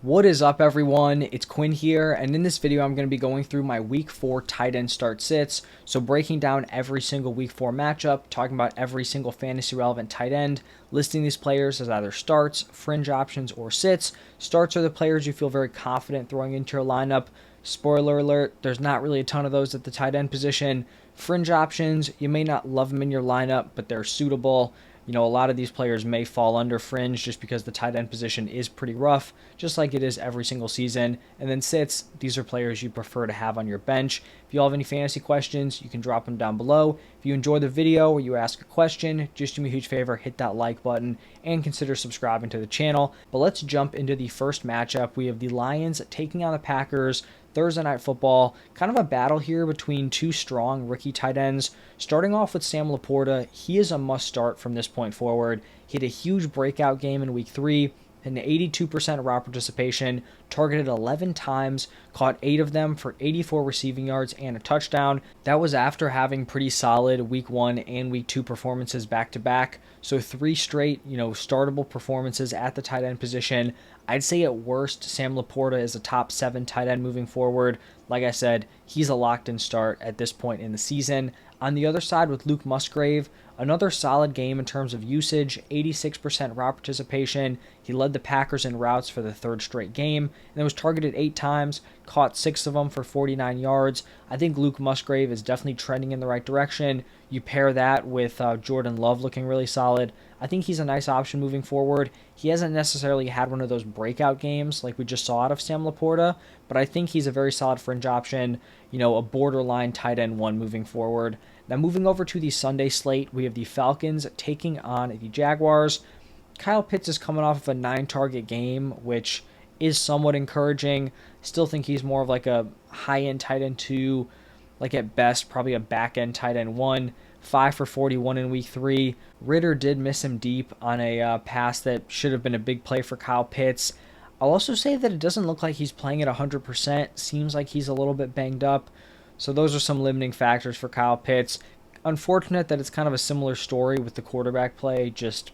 What is up, everyone? It's Quinn here, and in this video I'm going to be going through my week 4 tight end start sits, so breaking down every single week 4 matchup, talking about every single fantasy relevant tight end, listing these players as either starts, fringe options, or sits. Starts are the players you feel very confident throwing into your lineup. Spoiler alert, there's not really a ton of those at the tight end position. Fringe options, you may not love them in your lineup, but they're suitable. A lot of these players may fall under fringe just because the tight end position is pretty rough, just like it is every single season. And then sits, these are players you prefer to have on your bench. If you all have any fantasy questions, you can drop them down below. If you enjoy the video or you ask a question, just do me a huge favor, hit that like button and consider subscribing to the channel. But let's jump into the first matchup. We have the Lions taking on the Packers. Thursday Night Football, kind of a battle here between two strong rookie tight ends. Starting off with Sam Laporta, he is a must-start from this point forward. He had a huge breakout game in Week 3, an 82% raw participation, targeted 11 times, caught 8 of them for 84 receiving yards and a touchdown. That was after having pretty solid Week 1 and Week 2 performances back-to-back. So 3 straight, startable performances at the tight end position. I'd say at worst, Sam Laporta is a top 7 tight end moving forward. Like I said, he's a locked-in start at this point in the season. On the other side with Luke Musgrave, another solid game in terms of usage, 86% route participation. He led the Packers in routes for the 3rd straight game, and was targeted 8 times, caught 6 of them for 49 yards. I think Luke Musgrave is definitely trending in the right direction. You pair that with Jordan Love looking really solid. I think he's a nice option moving forward. He hasn't necessarily had one of those breakout games like we just saw out of Sam Laporta, but I think he's a very solid fringe option, a borderline tight end 1 moving forward. Now moving over to the Sunday slate, we have the Falcons taking on the Jaguars. Kyle Pitts is coming off of a 9-target game, which is somewhat encouraging. Still think he's more of like a high-end tight end 2, like at best probably a back-end tight end 1. 5 for 41 in Week 3. Ritter did miss him deep on a pass that should have been a big play for Kyle Pitts. I'll also say that it doesn't look like he's playing at 100%. Seems like he's a little bit banged up. So those are some limiting factors for Kyle Pitts. Unfortunate that it's kind of a similar story with the quarterback play, just,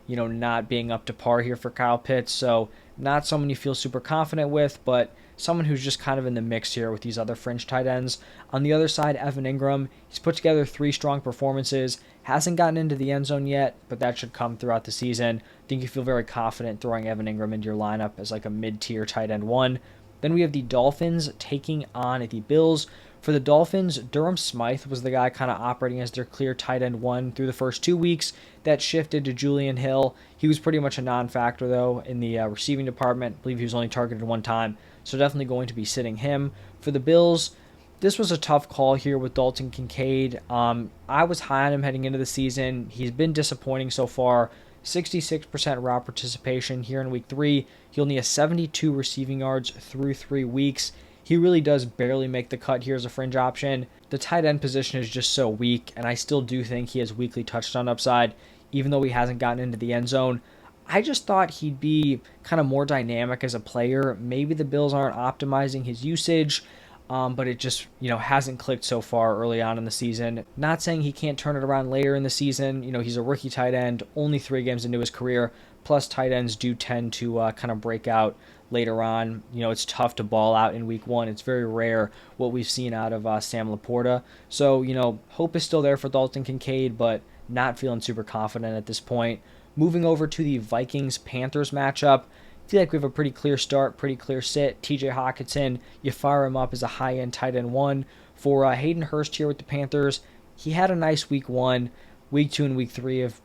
not being up to par here for Kyle Pitts. So not someone you feel super confident with, but someone who's just kind of in the mix here with these other fringe tight ends. On the other side, Evan Ingram, he's put together 3 strong performances, hasn't gotten into the end zone yet, but that should come throughout the season. I think you feel very confident throwing Evan Ingram into your lineup as like a mid-tier tight end 1. Then we have the Dolphins taking on the Bills. For the Dolphins, Durham Smythe was the guy kind of operating as their clear tight end 1 through the first 2 weeks. That shifted to Julian Hill. He was pretty much a non-factor, though, in the receiving department. I believe he was only targeted 1 time, so definitely going to be sitting him. For the Bills, this was a tough call here with Dalton Kincaid. I was high on him heading into the season. He's been disappointing so far. 66% raw participation here in Week 3. He only has 72 receiving yards through 3 weeks. He really does barely make the cut here as a fringe option. The tight end position is just so weak, and I still do think he has weekly touchdown upside, even though he hasn't gotten into the end zone. I just thought he'd be kind of more dynamic as a player. Maybe the Bills aren't optimizing his usage, but it just, hasn't clicked so far early on in the season. Not saying he can't turn it around later in the season. He's a rookie tight end, only 3 games into his career. Plus, tight ends do tend to kind of break out later on. It's tough to ball out in Week 1. It's very rare what we've seen out of Sam Laporta. So, hope is still there for Dalton Kincaid, but not feeling super confident at this point. Moving over to the Vikings Panthers matchup, I feel like we have a pretty clear start, pretty clear sit. TJ Hockenson, you fire him up as a high-end tight end 1. For Hayden Hurst here with the Panthers, he had a nice Week 1. Week 2 and Week 3 have,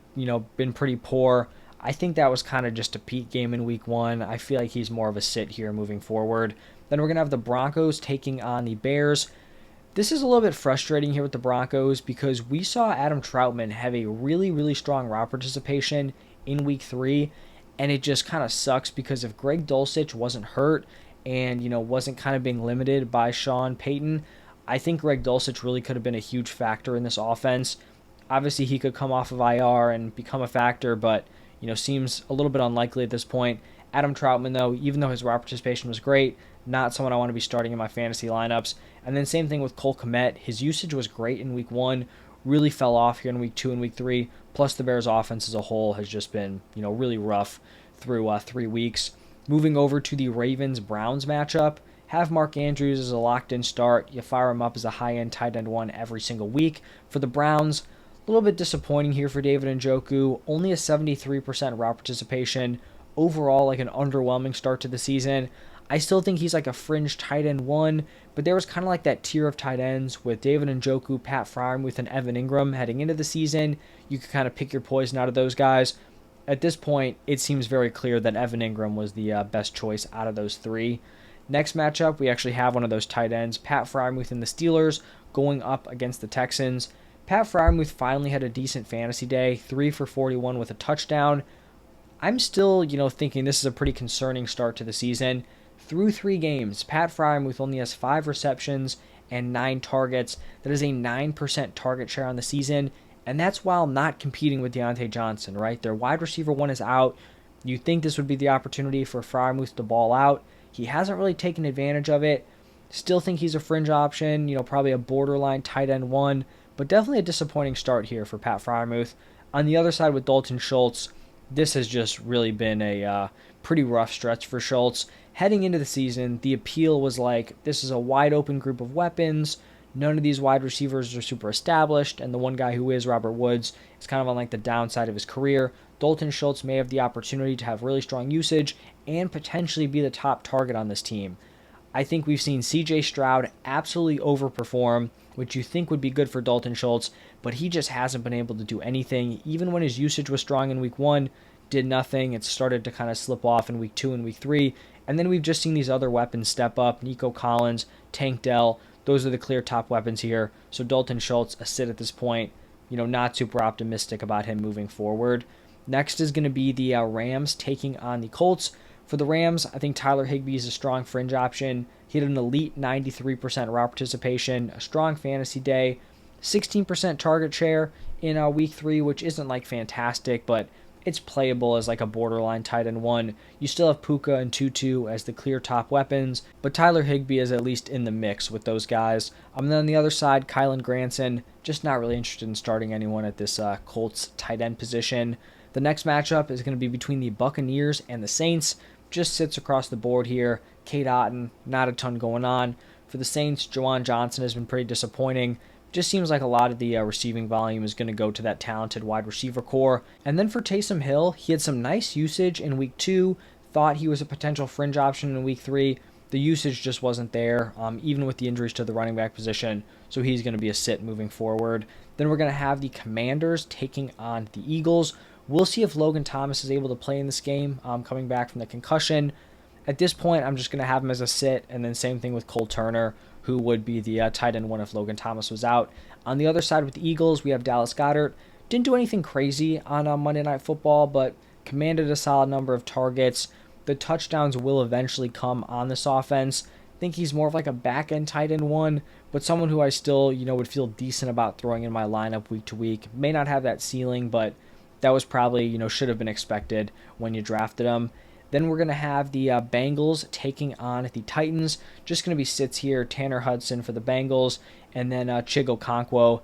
been pretty poor. I think that was kind of just a peak game in Week 1. I feel like he's more of a sit here moving forward. Then we're going to have the Broncos taking on the Bears. This is a little bit frustrating here with the Broncos because we saw Adam Troutman have a really, really strong route participation in Week 3, and it just kind of sucks because if Greg Dulcich wasn't hurt and, wasn't kind of being limited by Sean Payton, I think Greg Dulcich really could have been a huge factor in this offense. Obviously, he could come off of IR and become a factor, but seems a little bit unlikely at this point. Adam Troutman, though, even though his route participation was great, not someone I want to be starting in my fantasy lineups. And then same thing with Cole Kmet. His usage was great in Week 1, really fell off here in Week 2 and Week 3. Plus, the Bears' offense as a whole has just been, really rough through 3 weeks. Moving over to the Ravens-Browns matchup, have Mark Andrews as a locked-in start. You fire him up as a high-end tight end one every single week. For the Browns, a little bit disappointing here for David Njoku. Only a 73% route participation. Overall, like an underwhelming start to the season. I still think he's like a fringe tight end one, but there was kind of like that tier of tight ends with David Njoku, Pat Freiermuth, and Evan Ingram heading into the season. You could kind of pick your poison out of those guys. At this point, it seems very clear that Evan Ingram was the best choice out of those three. Next matchup, we actually have one of those tight ends, Pat Freiermuth and the Steelers, going up against the Texans. Pat Freiermuth finally had a decent fantasy day, 3 for 41 with a touchdown. I'm still, thinking this is a pretty concerning start to the season. Through 3 games, Pat Freiermuth only has 5 receptions and 9 targets. That is a 9% target share on the season, and that's while not competing with Deontay Johnson, right? Their wide receiver one is out. You think this would be the opportunity for Freiermuth to ball out. He hasn't really taken advantage of it. Still think he's a fringe option, probably a borderline tight end one, but definitely a disappointing start here for Pat Freiermuth. On the other side with Dalton Schultz, this has just really been a pretty rough stretch for Schultz. Heading into the season, the appeal was like, this is a wide open group of weapons. None of these wide receivers are super established, and the one guy who is, Robert Woods, is kind of on like the downside of his career. Dalton Schultz may have the opportunity to have really strong usage and potentially be the top target on this team. I think we've seen CJ Stroud absolutely overperform, which you think would be good for Dalton Schultz, but he just hasn't been able to do anything. Even when his usage was strong in week 1, did nothing. It started to kind of slip off in week 2 and week 3. And then we've just seen these other weapons step up. Nico Collins, Tank Dell, those are the clear top weapons here. So Dalton Schultz, a sit at this point. Not super optimistic about him moving forward. Next is going to be the Rams taking on the Colts. For the Rams, I think Tyler Higbee is a strong fringe option. He had an elite 93% route participation, a strong fantasy day, 16% target share in week 3, which isn't like fantastic, but it's playable as like a borderline tight end one. You still have Puka and Tutu as the clear top weapons, but Tyler Higbee is at least in the mix with those guys. And then on the other side, Kylan Granson, just not really interested in starting anyone at this Colts tight end position. The next matchup is going to be between the Buccaneers and the Saints. Just sits across the board here. Kate Otten, not a ton going on. For the Saints, Juwan Johnson has been pretty disappointing. Just seems like a lot of the receiving volume is going to go to that talented wide receiver core. And then for Taysom Hill, he had some nice usage in week 2. Thought he was a potential fringe option in week 3. The usage just wasn't there, even with the injuries to the running back position. So he's going to be a sit moving forward. Then we're going to have the Commanders taking on the Eagles. We'll see if Logan Thomas is able to play in this game, coming back from the concussion. At this point, I'm just going to have him as a sit, and then same thing with Cole Turner, who would be the tight end one if Logan Thomas was out. On the other side with the Eagles, we have Dallas Goedert. Didn't do anything crazy on Monday Night Football, but commanded a solid number of targets. The touchdowns will eventually come on this offense. I think he's more of like a back-end tight end one, but someone who I still, would feel decent about throwing in my lineup week to week. May not have that ceiling, but that was probably, should have been expected when you drafted him. Then we're going to have the Bengals taking on the Titans. Just going to be sits here. Tanner Hudson for the Bengals, and then Chigo Okonkwo.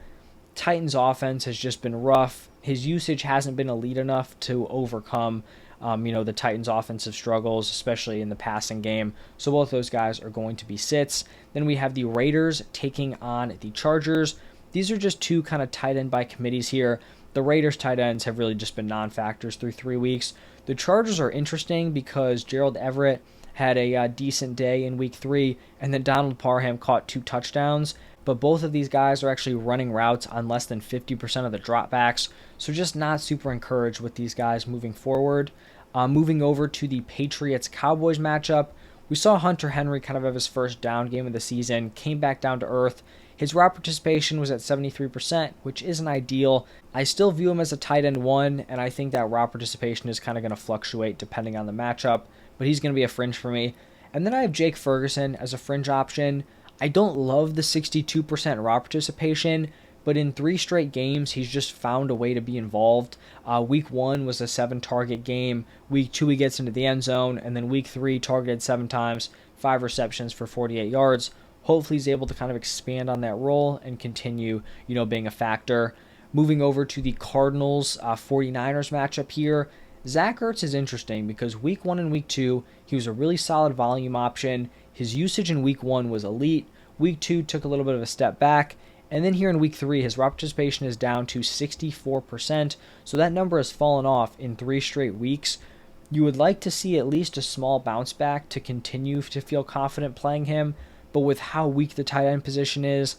Titans offense has just been rough. His usage hasn't been elite enough to overcome, the Titans offensive struggles, especially in the passing game. So both those guys are going to be sits. Then we have the Raiders taking on the Chargers. These are just 2 kind of tight end by committees here. The Raiders tight ends have really just been non-factors through 3 weeks. The Chargers are interesting because Gerald Everett had a decent day in week 3, and then Donald Parham caught 2 touchdowns. But both of these guys are actually running routes on less than 50% of the dropbacks, so just not super encouraged with these guys moving forward. Moving over to the Patriots Cowboys matchup, we saw Hunter Henry kind of have his first down game of the season, came back down to earth. His route participation was at 73%, which isn't ideal. I still view him as a tight end one, and I think that route participation is kind of going to fluctuate depending on the matchup, but he's going to be a fringe for me. And then I have Jake Ferguson as a fringe option. I don't love the 62% route participation, but in 3 straight games, he's just found a way to be involved. Week 1 was a 7-target game. Week 2, he gets into the end zone, and then week 3, targeted 7 times, 5 receptions for 48 yards. Hopefully he's able to kind of expand on that role and continue, being a factor. Moving over to the Cardinals 49ers matchup here. Zach Ertz is interesting because week 1 and week 2, he was a really solid volume option. His usage in week 1 was elite. Week 2 took a little bit of a step back. And then here in week 3, his route participation is down to 64%. So that number has fallen off in 3 straight weeks. You would like to see at least a small bounce back to continue to feel confident playing him. But with how weak the tight end position is,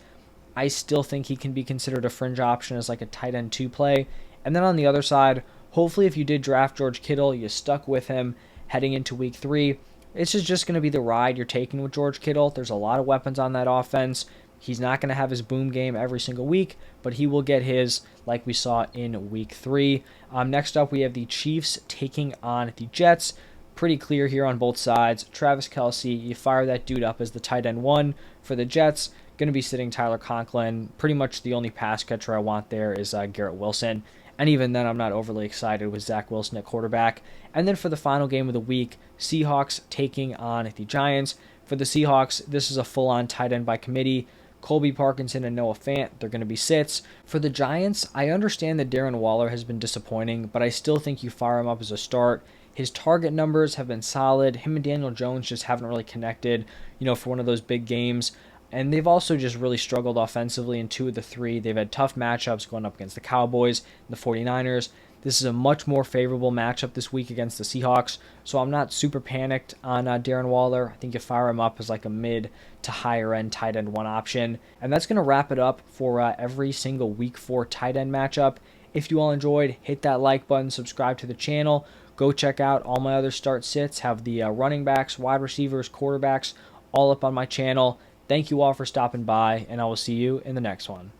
I still think he can be considered a fringe option as like a tight end 2 play. And then on the other side, hopefully if you did draft George Kittle, you stuck with him heading into week 3. This is just going to be the ride you're taking with George Kittle. There's a lot of weapons on that offense. He's not going to have his boom game every single week, but he will get his like we saw in week 3. Next up, we have the Chiefs taking on the Jets. Pretty clear here on both sides. Travis Kelce, you fire that dude up as the tight end 1 for the Jets. Going to be sitting Tyler Conklin. Pretty much the only pass catcher I want there is Garrett Wilson. And even then, I'm not overly excited with Zach Wilson at quarterback. And then for the final game of the week, Seahawks taking on the Giants. For the Seahawks, this is a full-on tight end by committee. Colby Parkinson and Noah Fant, they're going to be sits. For the Giants, I understand that Darren Waller has been disappointing, but I still think you fire him up as a start. His target numbers have been solid. Him and Daniel Jones just haven't really connected, for one of those big games. And they've also just really struggled offensively in 2 of the 3. They've had tough matchups going up against the Cowboys and the 49ers. This is a much more favorable matchup this week against the Seahawks, so I'm not super panicked on Darren Waller. I think you fire him up as like a mid to higher end tight end 1 option. And that's going to wrap it up for every single week 4 tight end matchup. If you all enjoyed, hit that like button, subscribe to the channel. Go check out all my other start sits, have the running backs, wide receivers, quarterbacks, all up on my channel. Thank you all for stopping by, and I will see you in the next one.